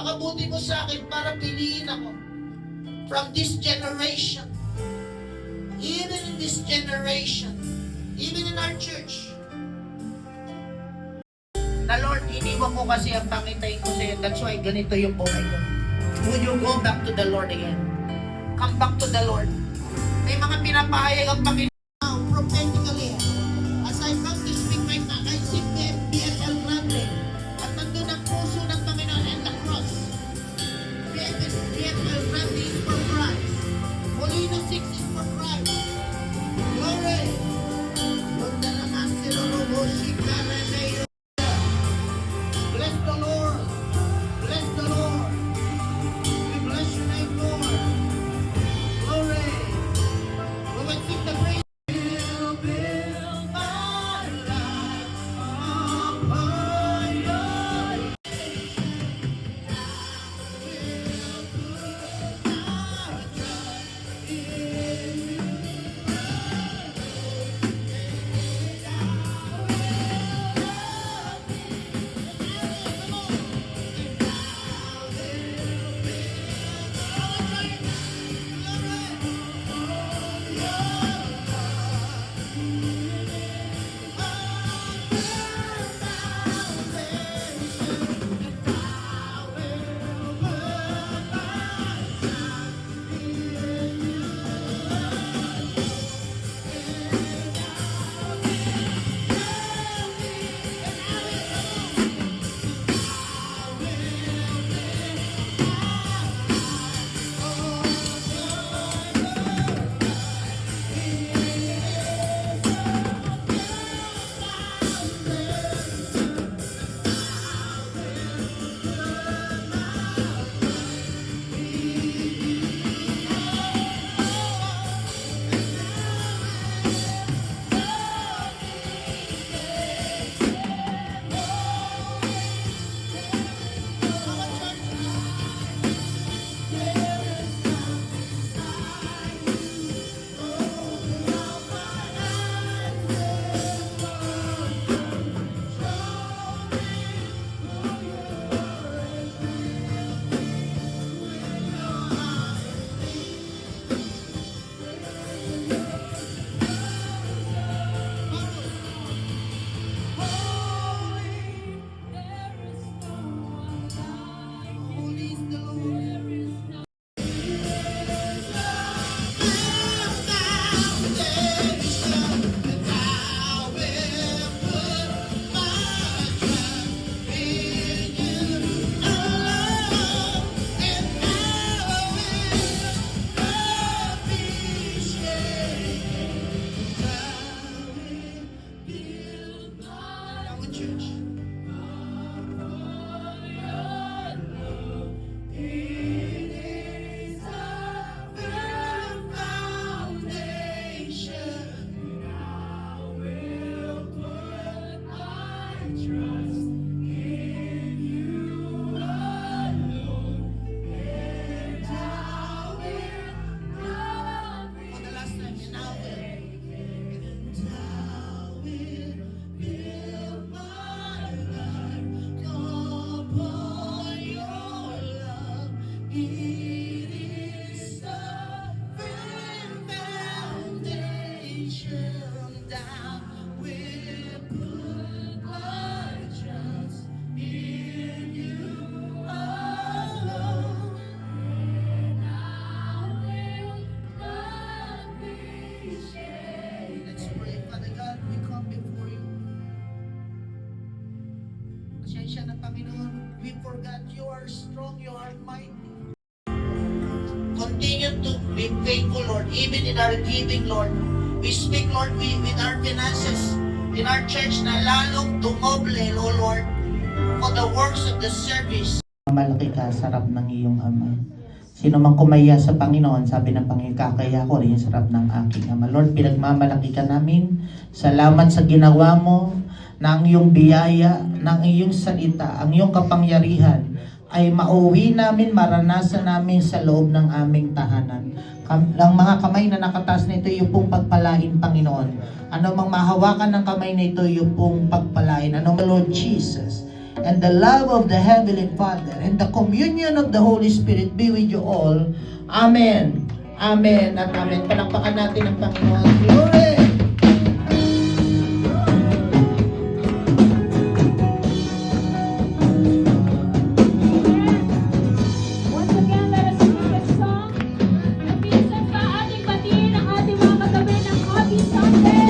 Napakabuti mo sa akin para piliin ako from this generation. Even in this generation, even in our church. Na Lord, iniwan ko kasi ang pakitain ko sa'yo. That's why ganito yung buhay ko. Would you go back to the Lord again? Come back to the Lord. May mga pinapahayag ang Panginoon prophetically. As I come to speak right now, I see BNL Grande. At nandun ang puso ng Panginoon and the cross. BNL Grande is for Christ. Molino 6 is for Christ. Glory! Ganda naman si Roroboshi Karameyo. Bless the Lord. Bless the Lord. We bless your name, Lord. Glory. We will sing the praise. Will build my life upon your Pasensya na, Panginoon. We forgot you are strong, you are mighty. Continue to be faithful, Lord, even in our giving, Lord. We speak, Lord, with our finances in our church na lalong tumoble, O Lord, for the works of the service. Malaki ka sa harap ng iyong Ama. Sino mang kumaya sa Panginoon, sabi ng Panginoon, kakaya ko rin sa harap ng aking Ama. Lord, pinagmamalaki ka namin. Salamat sa ginawa mo, na ang iyong biyaya, ng iyong salita, ang iyong kapangyarihan ay mauwi namin, maranasan namin sa loob ng aming tahanan. Ang mga kamay na nakataas nito, yung pong pagpalain, Panginoon. Ano mang mahawakan ng kamay nito, yung pong pagpalain. Ano, Lord Jesus, and the love of the Heavenly Father and the communion of the Holy Spirit be with you all. Amen. Amen at amen. Palakpakan natin ang Panginoon. Glory! Once again, let us sing this song. Minsan pa ating batiin ang ating mga katabi ng Happy Sunday!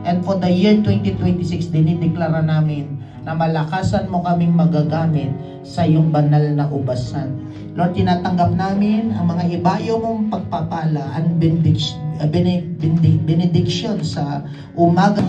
And for the year 2026, dinideklara namin na malakasan mo kaming magagamit sa iyong banal na ubasan. Lord, tinatanggap namin ang mga ibayo mong pagpapala and benediction sa umaga.